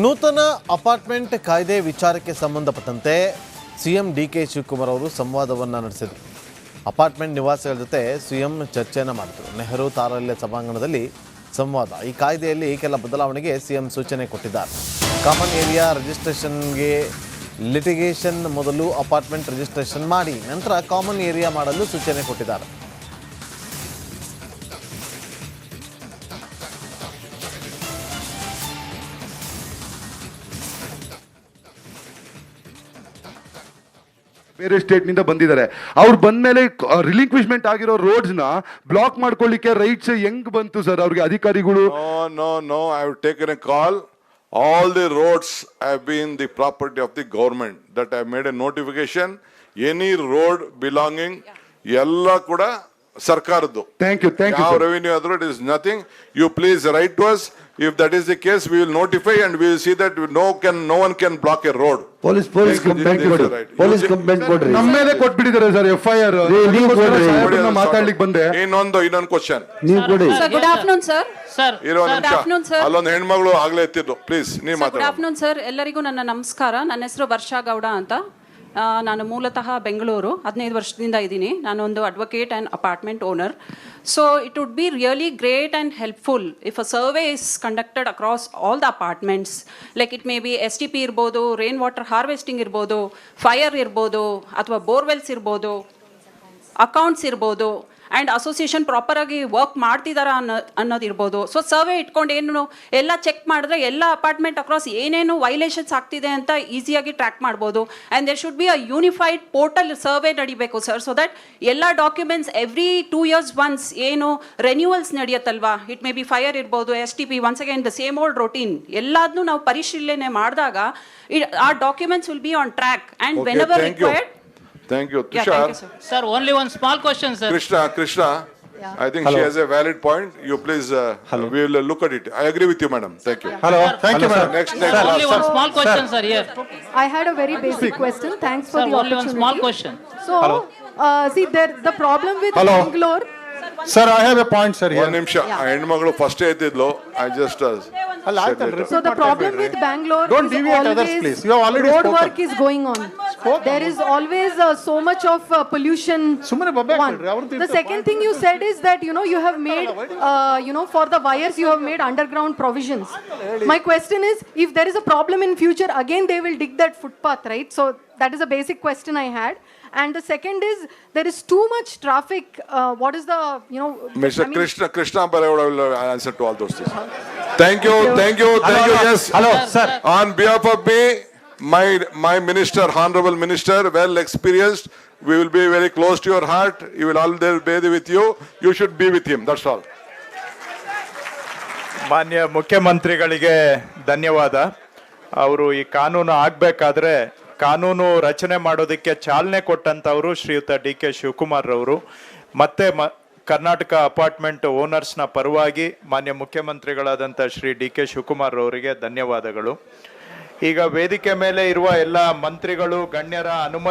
ನೂತನ ಅಪಾರ್ಟ್ಮೆಂಟ್ ಕಾಯ್ದೆ ವಿಚಾರಕ್ಕೆ ಸಂಬಂಧಪಟ್ಟಂತೆ ಸಿಎಂ ಡಿಕೆ ಶಿವಕುಮಾರ್ ಅವರು ಸಂವಾದವನ್ನು ನಡೆಸಿದರು. ಅಪಾರ್ಟ್ಮೆಂಟ್ ನಿವಾಸಿಗಳ ಜೊತೆ ಸಿಎಂ ಚರ್ಚೆಯನ್ನು ಮಾಡಿದರು. ನೆಹರು ತಾರಾಲಯ ಸಭಾಂಗಣದಲ್ಲಿ ಸಂವಾದ. ಈ ಕಾಯ್ದೆಯಲ್ಲಿ ಕೆಲ ಬದಲಾವಣೆಗೆ ಸಿಎಂ ಸೂಚನೆ ಕೊಟ್ಟಿದ್ದಾರೆ. ಕಾಮನ್ ಏರಿಯಾ ರಿಜಿಸ್ಟ್ರೇಷನ್ಗೆ ಲಿಟಿಗೇಷನ್ ಮೊದಲು ಅಪಾರ್ಟ್ಮೆಂಟ್ ರಿಜಿಸ್ಟ್ರೇಷನ್ ಮಾಡಿ ನಂತರ ಕಾಮನ್ ಏರಿಯಾ ಮಾಡಲು ಸೂಚನೆ ಕೊಟ್ಟಿದ್ದಾರೆ. ಬೇರೆ ಸ್ಟೇಟ್ ನಿಂದ ಬಂದಿದ್ದಾರೆ. ಅವ್ರು ಬಂದ್ಮೇಲೆ ರಿಲಿಂಕ್ವಿಶ್ಮೆಂಟ್ ಆಗಿರೋ ರೋಡ್ಸ್ ನ ಬ್ಲಾಕ್ ಮಾಡ್ಕೊಳ್ಳಿಕ್ಕೆ ರೈಟ್ಸ್ ಹೆಂಗ್ ಬಂತು ಸರ್ ಅವ್ರಿಗೆ ಅಧಿಕಾರಿಗಳು? No, I have taken a call. All the roads have been the property of the government. That I have made a notification. Any road belonging ella kuda sarkaradu. Thank you Our sir. revenue other it is nothing. You please write to us. If that is the case, we will notify and we will see that no one can block a road. Police complaint ಕೊಡಿ. Police complaint ಕೊಡ್ರಿ. ನಮ್ಮ ಮೇಲೆ ಕೊಟ್ಬಿಟ್ಟಿದ್ದಾರೆ sir FIR. ಮಾತಾಡ್ಲಿಕ್ಕೆ ಬಂದೆ. ಇನ್ನೊಂದು question ನೀವು ಕೊಡಿ. Good afternoon sir. Good afternoon sir. ಅಲ್ಲೊಂದು ಹೆಣ್ಮಗಳು ಆಗ್ಲೇ ಎತ್ತಿದ್ದು. ಪ್ಲೀಸ್ ನೀವು ಮಾತಾಡಿ. Good afternoon sir. ಎಲ್ಲರಿಗೂ ನನ್ನ ನಮಸ್ಕಾರ. ನನ್ನ ಹೆಸರು ವರ್ಷಾ ಗೌಡ ಅಂತ. ನಾನು ಮೂಲತಃ ಬೆಂಗಳೂರು, 15 ವರ್ಷದಿಂದ ಇದ್ದೀನಿ. ನಾನೊಂದು advocate and apartment owner. So it would be really great and helpful if a survey is conducted across all the apartments. Like it may be STP ಇರ್ಬೋದು, ರೈನ್ ವಾಟರ್ ಹಾರ್ವೆಸ್ಟಿಂಗ್ ಇರ್ಬೋದು, ಫೈರ್ ಇರ್ಬೋದು, ಅಥವಾ ಬೋರ್ವೆಲ್ಸ್ ಇರ್ಬೋದು, accounts ಇರ್ಬೋದು, and association ಪ್ರಾಪರಾಗಿ work ಮಾಡ್ತಿದ್ದಾರ ಅನ್ನೋದಿರ್ಬೋದು. So survey ಇಟ್ಕೊಂಡು ಏನು ಎಲ್ಲ ಚೆಕ್ ಮಾಡಿದ್ರೆ ಎಲ್ಲ ಅಪಾರ್ಟ್ಮೆಂಟ್ ಅಕ್ರಾಸ್ ಏನೇನು ವೈಲೇಷನ್ಸ್ ಆಗ್ತಿದೆ ಅಂತ ಈಸಿಯಾಗಿ ಟ್ರ್ಯಾಕ್ ಮಾಡ್ಬೋದು. And there should be a unified portal survey ನಡಿಬೇಕು ಸರ್. ಸೊ ದಟ್ ಎಲ್ಲ ಡಾಕ್ಯುಮೆಂಟ್ಸ್ ಎವ್ರಿ 2 years ಒನ್ಸ್ ಏನು ರೆನ್ಯೂವಲ್ಸ್ ನಡೆಯುತ್ತಲ್ವಾ, ಇಟ್ ಮೇ ಬಿ ಫೈರ್ ಇರ್ಬೋದು, STP, once again the same old routine ಎಲ್ಲದನ್ನೂ ನಾವು ಪರಿಶೀಲನೆ ಮಾಡಿದಾಗ ಆ documents will be on track and whenever required. Thank you. Tushar. Sir, only one small question, sir. Krishna. I think she has a valid point. You please, we will look at it. I agree with you, madam. Thank you. Hello. Thank you, madam. Next. Sir, only one small question, sir, here. I had a very basic question. Thanks for Sir, the only one opportunity. small question. So, see, the problem with Hello. Bangalore. Sir, I have a point, sir. One ನಿಮಿಷ. ಆ ಹೆಣ್ಮಗಳು first ಎತ್ತಿದ್ಲು. I just So the problem with Bangalore Don't is deviate others, always please. You have already road spoken. work is going on. There is always so much of pollution. ಸುಮ್ಮನೆ ಬಬ್ಬೆ One. ಹಾಕ್ಬಿಡ್ರಿ. ಅವ್ರು The second thing you said is that you have made for the wires you have made underground provisions. My question is, if there is a problem in future, again they will dig that footpath, right? So that is a basic question I had. And the second is, there is too much traffic. What is the Mr. Krishna Barevoda will answer to all those things. Thank you. Yes. Hello, sir. On behalf of me, my minister, honorable minister, well experienced, we will be very close to your heart. He will always be with you. You should be with him. That's all. ಮಾನ್ಯ ಮುಖ್ಯಮಂತ್ರಿಗಳಿಗೆ ಧನ್ಯವಾದ. ಅವರು ಈ ಕಾನೂನು ಆಗಬೇಕಾದ್ರೆ ಕಾನೂನು ರಚನೆ ಮಾಡೋದಕ್ಕೆ ಚಾಲನೆ ಕೊಟ್ಟಂಥವರು ಶ್ರೀಯುತ DK ಶಿವಕುಮಾರ್ ಅವರು. ಮತ್ತೆ ಕರ್ನಾಟಕ ಅಪಾರ್ಟ್ಮೆಂಟ್ ಓನರ್ಸ್ನ ಪರವಾಗಿ ಮಾನ್ಯ ಮುಖ್ಯಮಂತ್ರಿಗಳಾದಂಥ ಶ್ರೀ DK ಶಿವಕುಮಾರ್ ಅವರಿಗೆ ಧನ್ಯವಾದಗಳು. ಈಗ ವೇದಿಕೆ ಮೇಲೆ ಇರುವ ಎಲ್ಲ ಮಂತ್ರಿಗಳು, ಗಣ್ಯರ ಅನುಮತಿ